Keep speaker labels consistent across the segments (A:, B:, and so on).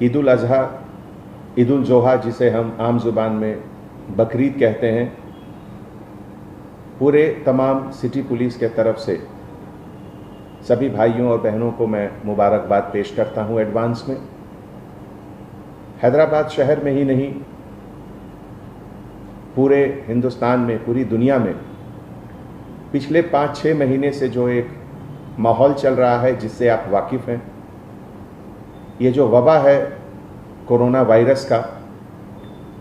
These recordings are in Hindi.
A: ईद उल अज़हा, ईद उल जोहा जिसे हम आम ज़ुबान में बकरीद कहते हैं, पूरे तमाम सिटी पुलिस के तरफ से सभी भाइयों और बहनों को मैं मुबारकबाद पेश करता हूं एडवांस में। हैदराबाद शहर में ही नहीं, पूरे हिंदुस्तान में, पूरी दुनिया में पिछले 5-6 महीने से जो एक माहौल चल रहा है जिससे आप वाकिफ़ हैं, ये जो वबा है कोरोना वायरस का,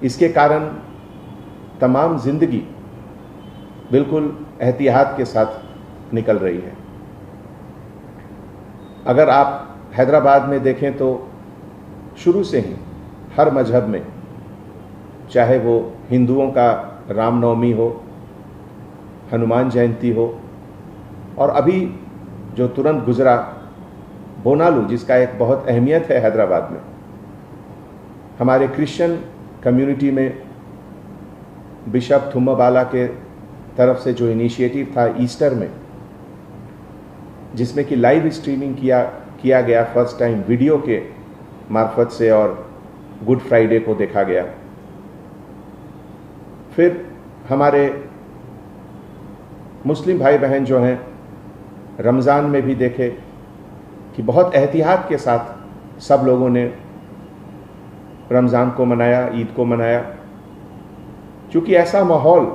A: इसके कारण तमाम ज़िंदगी बिल्कुल एहतियात के साथ निकल रही है। अगर आप हैदराबाद में देखें तो शुरू से ही हर मजहब में, चाहे वो हिंदुओं का रामनवमी हो, हनुमान जयंती हो, और अभी जो तुरंत गुजरा बोनालू, जिसका एक बहुत अहमियत है हैदराबाद में, हमारे क्रिश्चियन कम्युनिटी में बिशप थुम्माबाला के तरफ से जो इनिशिएटिव था ईस्टर में, जिसमें कि लाइव स्ट्रीमिंग किया गया फर्स्ट टाइम वीडियो के मार्फत से, और गुड फ्राइडे को देखा गया। फिर हमारे मुस्लिम भाई बहन जो हैं, रमज़ान में भी देखे कि बहुत एहतियात के साथ सब लोगों ने रमज़ान को मनाया, ईद को मनाया, क्योंकि ऐसा माहौल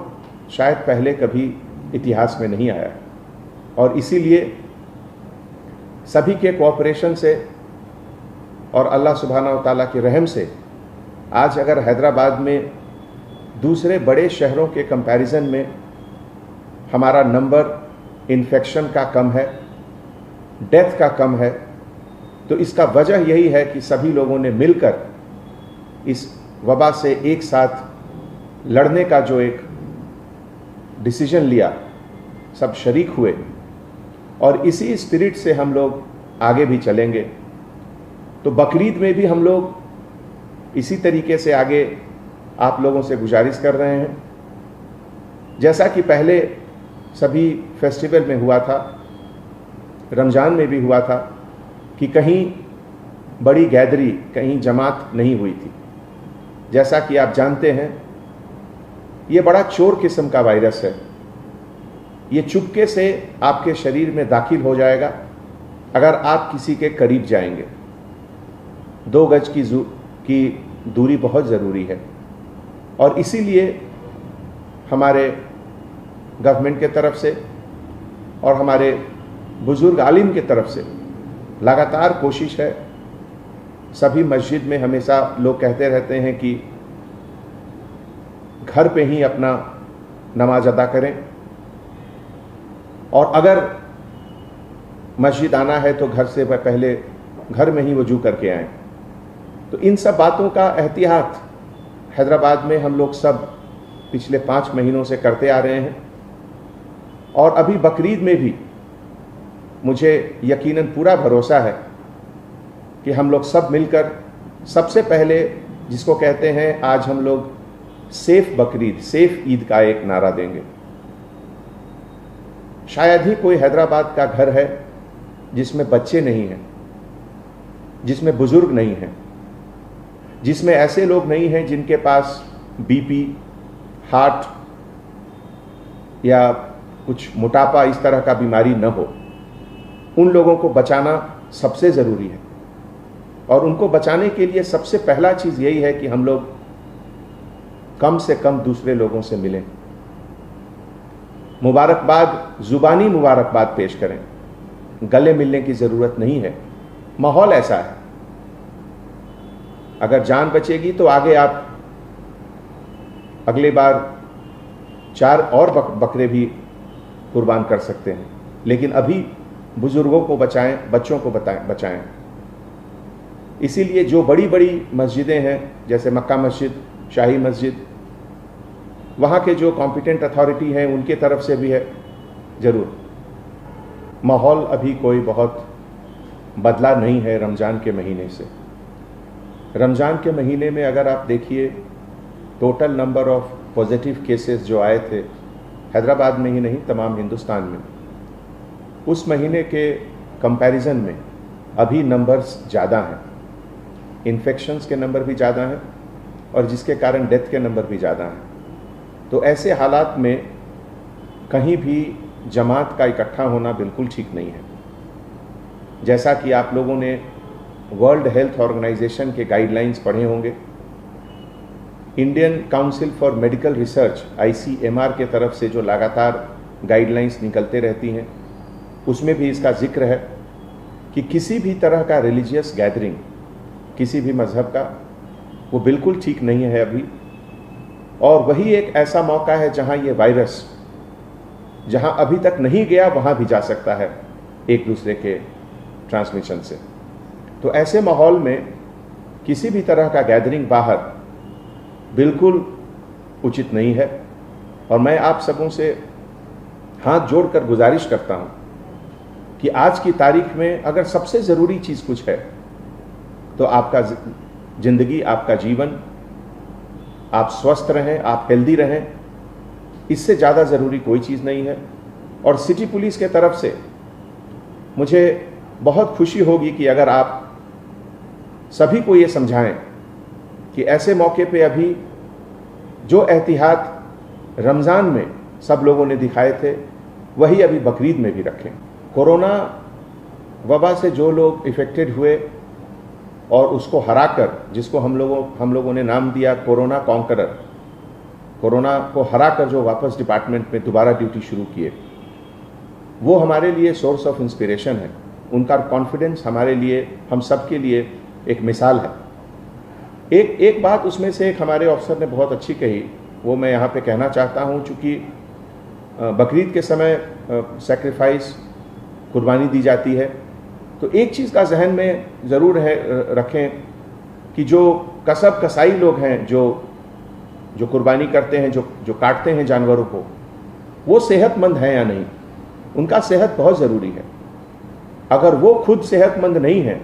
A: शायद पहले कभी इतिहास में नहीं आया। और इसीलिए सभी के कोऑपरेशन से और अल्लाह सुब्हानहू व तआला के रहम से आज अगर हैदराबाद में दूसरे बड़े शहरों के कंपैरिजन में हमारा नंबर इन्फेक्शन का कम है, डेथ का कम है, तो इसका वजह यही है कि सभी लोगों ने मिलकर इस वबा से एक साथ लड़ने का जो एक डिसीजन लिया, सब शरीक हुए, और इसी स्पिरिट से हम लोग आगे भी चलेंगे। तो बकरीद में भी हम लोग इसी तरीके से आगे आप लोगों से गुजारिश कर रहे हैं, जैसा कि पहले सभी फेस्टिवल में हुआ था, रमज़ान में भी हुआ था, कि कहीं बड़ी गैदरी, कहीं जमात नहीं हुई थी। जैसा कि आप जानते हैं, ये बड़ा चोर किस्म का वायरस है। ये चुपके से आपके शरीर में दाखिल हो जाएगा अगर आप किसी के करीब जाएंगे। 2 गज की दूरी बहुत ज़रूरी है, और इसीलिए हमारे गवर्नमेंट के तरफ से और हमारे बुज़ुर्ग आलिम के तरफ से लगातार कोशिश है। सभी मस्जिद में हमेशा लोग कहते रहते हैं कि घर पे ही अपना नमाज अदा करें, और अगर मस्जिद आना है तो घर से पहले घर में ही वजू करके आएं। तो इन सब बातों का एहतियात हैदराबाद में हम लोग सब पिछले 5 महीनों से करते आ रहे हैं, और अभी बकरीद में भी मुझे यकीनन पूरा भरोसा है कि हम लोग सब मिलकर सबसे पहले, जिसको कहते हैं आज हम लोग सेफ बकरीद, सेफ ईद का एक नारा देंगे। शायद ही कोई हैदराबाद का घर है जिसमें बच्चे नहीं हैं, जिसमें बुजुर्ग नहीं हैं, जिसमें ऐसे लोग नहीं हैं जिनके पास बीपी, हार्ट या कुछ मोटापा, इस तरह का बीमारी न हो। उन लोगों को बचाना सबसे ज़रूरी है, और उनको बचाने के लिए सबसे पहला चीज़ यही है कि हम लोग कम से कम दूसरे लोगों से मिलें, मुबारकबाद, ज़ुबानी मुबारकबाद पेश करें। गले मिलने की ज़रूरत नहीं है, माहौल ऐसा है। अगर जान बचेगी तो आगे आप अगले बार 4 और बकरे भी कुर्बान कर सकते हैं, लेकिन अभी बुजुर्गों को बचाएं, बच्चों को बचाएं। इसीलिए जो बड़ी बड़ी मस्जिदें हैं, जैसे मक्का मस्जिद, शाही मस्जिद, वहाँ के जो कॉम्पिटेंट अथॉरिटी हैं उनके तरफ से भी है ज़रूर। माहौल अभी कोई बहुत बदला नहीं है रमज़ान के महीने से। रमज़ान के महीने में अगर आप देखिए, total number of positive cases जो आए थे हैदराबाद में ही नहीं, तमाम हिंदुस्तान में, उस महीने के कंपैरिजन में अभी नंबर्स ज़्यादा हैं। इन्फेक्शंस के नंबर भी ज़्यादा हैं और जिसके कारण डेथ के नंबर भी ज़्यादा हैं। तो ऐसे हालात में कहीं भी जमात का इकट्ठा होना बिल्कुल ठीक नहीं है। जैसा कि आप लोगों ने वर्ल्ड हेल्थ ऑर्गेनाइजेशन के गाइडलाइंस पढ़े होंगे, Indian council for medical research ICMR के तरफ से जो लगातार गाइडलाइंस निकलते रहती हैं, उसमें भी इसका जिक्र है कि किसी भी तरह का रिलीजियस गैदरिंग किसी भी मज़हब का वो बिल्कुल ठीक नहीं है अभी। और वही एक ऐसा मौका है जहां ये वायरस जहां अभी तक नहीं गया वहां भी जा सकता है एक दूसरे के ट्रांसमिशन से। तो ऐसे माहौल में किसी भी तरह का गैदरिंग बाहर बिल्कुल उचित नहीं है। और मैं आप सबों से हाथ जोड़कर गुजारिश करता हूं कि आज की तारीख में अगर सबसे ज़रूरी चीज़ कुछ है तो आपका ज़िंदगी, आपका जीवन, आप स्वस्थ रहें, आप हेल्दी रहें, इससे ज़्यादा ज़रूरी कोई चीज़ नहीं है। और सिटी पुलिस के तरफ से मुझे बहुत खुशी होगी कि अगर आप सभी को ये समझाएं कि ऐसे मौके पे अभी जो एहतियात रमज़ान में सब लोगों ने दिखाए थे वही अभी बकरीद में भी रखें। कोरोना वबा से जो लोग इफ़ेक्टेड हुए और उसको हराकर, जिसको हम लोगों ने नाम दिया कोरोना कॉन्करर, कोरोना को हराकर जो वापस डिपार्टमेंट में दोबारा ड्यूटी शुरू किए, वो हमारे लिए सोर्स ऑफ इंस्पिरेशन है। उनका कॉन्फिडेंस हमारे लिए, हम सब के लिए एक मिसाल है। एक बात उसमें से एक हमारे ऑफिसर ने बहुत अच्छी कही, वो मैं यहाँ पे कहना चाहता हूँ। चूँकि बकरीद के समय सैक्रिफाइस, कुर्बानी दी जाती है, तो एक चीज़ का जहन में ज़रूर रखें कि जो कसब कसाई लोग हैं, जो कुर्बानी करते हैं, जो काटते हैं जानवरों को, वो सेहतमंद हैं या नहीं। उनका सेहत बहुत ज़रूरी है। अगर वो खुद सेहतमंद नहीं है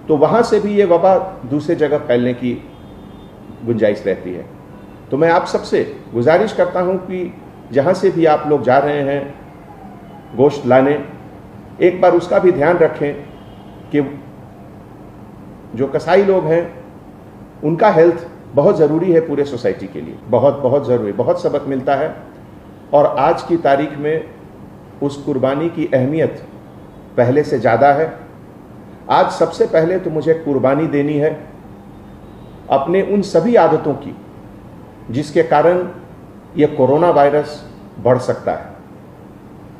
A: तो वहाँ से भी ये वबा दूसरे जगह फैलने की गुंजाइश रहती है। तो मैं आप सबसे गुजारिश करता हूँ कि जहाँ से भी आप लोग जा रहे हैं गोश्त लाने, एक बार उसका भी ध्यान रखें कि जो कसाई लोग हैं उनका हेल्थ बहुत ज़रूरी है पूरे सोसाइटी के लिए, बहुत बहुत ज़रूरी, बहुत सबक मिलता है। और आज की तारीख में उस कुर्बानी की अहमियत पहले से ज़्यादा है। आज सबसे पहले तो मुझे कुर्बानी देनी है अपने उन सभी आदतों की जिसके कारण ये कोरोना वायरस बढ़ सकता है।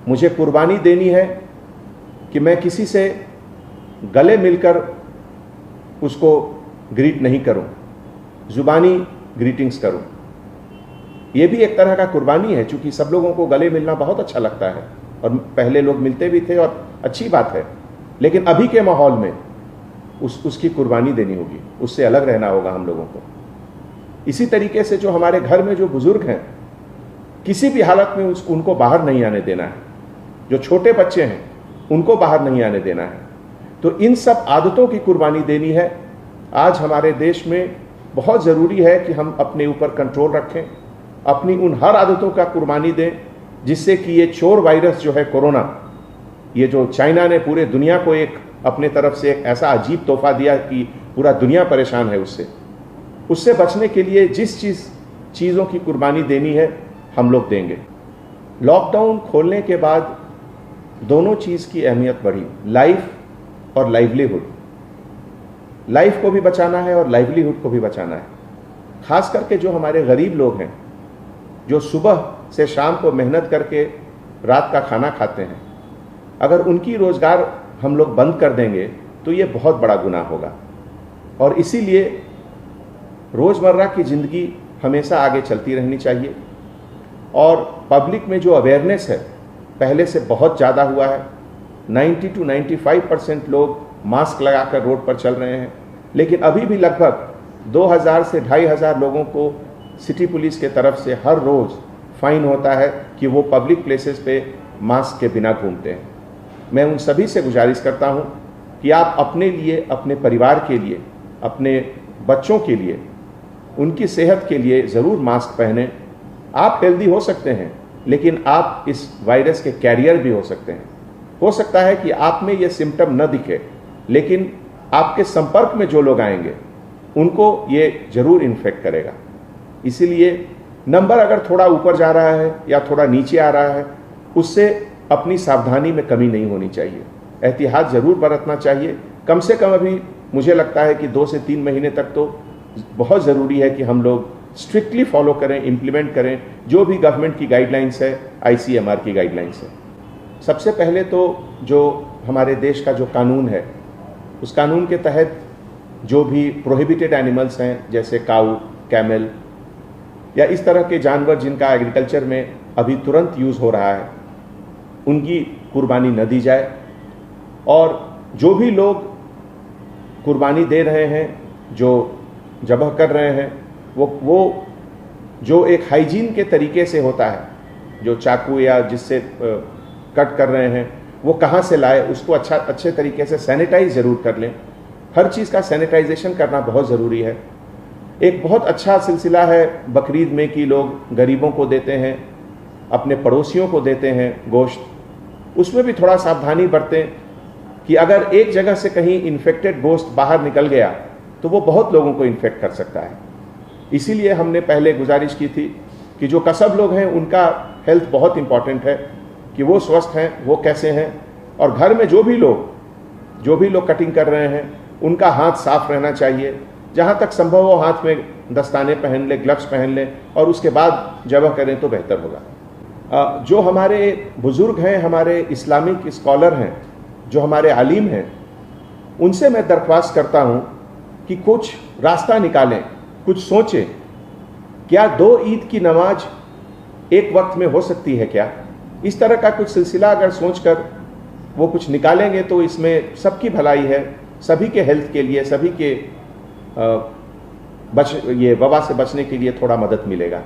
A: मुझे कुर्बानी देनी है कि मैं किसी से गले मिलकर उसको ग्रीट नहीं करूं, जुबानी ग्रीटिंग्स करूं। ये भी एक तरह का कुर्बानी है, क्योंकि सब लोगों को गले मिलना बहुत अच्छा लगता है और पहले लोग मिलते भी थे और अच्छी बात है। लेकिन अभी के माहौल में उसकी कुर्बानी देनी होगी, उससे अलग रहना होगा हम लोगों को। इसी तरीके से जो हमारे घर में जो बुजुर्ग हैं, किसी भी हालत में उनको बाहर नहीं आने देना है। जो छोटे बच्चे हैं उनको बाहर नहीं आने देना है। तो इन सब आदतों की कुर्बानी देनी है। आज हमारे देश में बहुत ज़रूरी है कि हम अपने ऊपर कंट्रोल रखें, अपनी उन हर आदतों का कुर्बानी दें जिससे कि ये चोर वायरस जो है कोरोना, ये जो चाइना ने पूरे दुनिया को एक अपने तरफ से एक ऐसा अजीब तोहफा दिया कि पूरा दुनिया परेशान है, उससे बचने के लिए जिस चीज़ों की कुर्बानी देनी है हम लोग देंगे। लॉकडाउन खोलने के बाद दोनों चीज़ की अहमियत बढ़ी, लाइफ और लाइवलीहुड। लाइफ को भी बचाना है और लाइवलीहुड को भी बचाना है। खास करके जो हमारे गरीब लोग हैं, जो सुबह से शाम को मेहनत करके रात का खाना खाते हैं, अगर उनकी रोज़गार हम लोग बंद कर देंगे तो ये बहुत बड़ा गुनाह होगा। और इसीलिए रोज़मर्रा की ज़िंदगी हमेशा आगे चलती रहनी चाहिए। और पब्लिक में जो अवेयरनेस है पहले से बहुत ज़्यादा हुआ है। 90 to 95% लोग मास्क लगाकर रोड पर चल रहे हैं, लेकिन अभी भी लगभग 2000 से 2500 लोगों को सिटी पुलिस के तरफ से हर रोज़ फाइन होता है कि वो पब्लिक प्लेसेस पे मास्क के बिना घूमते हैं। मैं उन सभी से गुजारिश करता हूं कि आप अपने लिए, अपने परिवार के लिए, अपने बच्चों के लिए, उनकी सेहत के लिए ज़रूर मास्क पहनें। आप हेल्दी हो सकते हैं, लेकिन आप इस वायरस के कैरियर भी हो सकते हैं। हो सकता है कि आप में ये सिम्टम न दिखे, लेकिन आपके संपर्क में जो लोग आएंगे उनको ये जरूर इन्फेक्ट करेगा। इसीलिए नंबर अगर थोड़ा ऊपर जा रहा है या थोड़ा नीचे आ रहा है, उससे अपनी सावधानी में कमी नहीं होनी चाहिए, एहतियात ज़रूर बरतना चाहिए। कम से कम अभी मुझे लगता है कि 2 से 3 महीने तक तो बहुत ज़रूरी है कि हम लोग स्ट्रिक्टली फॉलो करें, इम्प्लीमेंट करें जो भी गवर्नमेंट की गाइडलाइंस है, ICMR की गाइडलाइंस है। सबसे पहले तो जो हमारे देश का जो कानून है, उस कानून के तहत जो भी प्रोहिबिटेड एनिमल्स हैं, जैसे काऊ, कैमल या इस तरह के जानवर जिनका एग्रीकल्चर में अभी तुरंत यूज़ हो रहा है, उनकी कुर्बानी न दी जाए। और जो भी लोग कुर्बानी दे रहे हैं, जो ज़बह कर रहे हैं, वो जो एक हाइजीन के तरीके से होता है, जो चाकू या जिससे कट कर रहे हैं, वो कहाँ से लाए, उसको अच्छे तरीके से सैनिटाइज ज़रूर कर लें। हर चीज़ का सैनिटाइजेशन करना बहुत ज़रूरी है। एक बहुत अच्छा सिलसिला है बकरीद में कि लोग गरीबों को देते हैं, अपने पड़ोसियों को देते हैं गोश्त। उसमें भी थोड़ा सावधानी बरतें कि अगर एक जगह से कहीं इन्फेक्टेड गोश्त बाहर निकल गया तो वो बहुत लोगों को इन्फेक्ट कर सकता है। इसीलिए हमने पहले गुजारिश की थी कि जो कसब लोग हैं उनका हेल्थ बहुत इंपॉर्टेंट है, कि वो स्वस्थ हैं, वो कैसे हैं। और घर में जो भी लोग कटिंग कर रहे हैं, उनका हाथ साफ रहना चाहिए। जहाँ तक संभव हो हाथ में दस्ताने पहन लें, ग्लव्स पहन लें और उसके बाद ज़बह करें तो बेहतर होगा। जो हमारे बुज़ुर्ग हैं, हमारे इस्लामिक स्कॉलर हैं, जो हमारे आलिम हैं, उनसे मैं दरख्वास्त करता हूँ कि कुछ रास्ता निकालें, कुछ सोचें। क्या 2 ईद की नमाज एक वक्त में हो सकती है क्या? इस तरह का कुछ सिलसिला अगर सोचकर वो कुछ निकालेंगे तो इसमें सबकी भलाई है, सभी के हेल्थ के लिए, सभी के ये वबा से बचने के लिए थोड़ा मदद मिलेगा।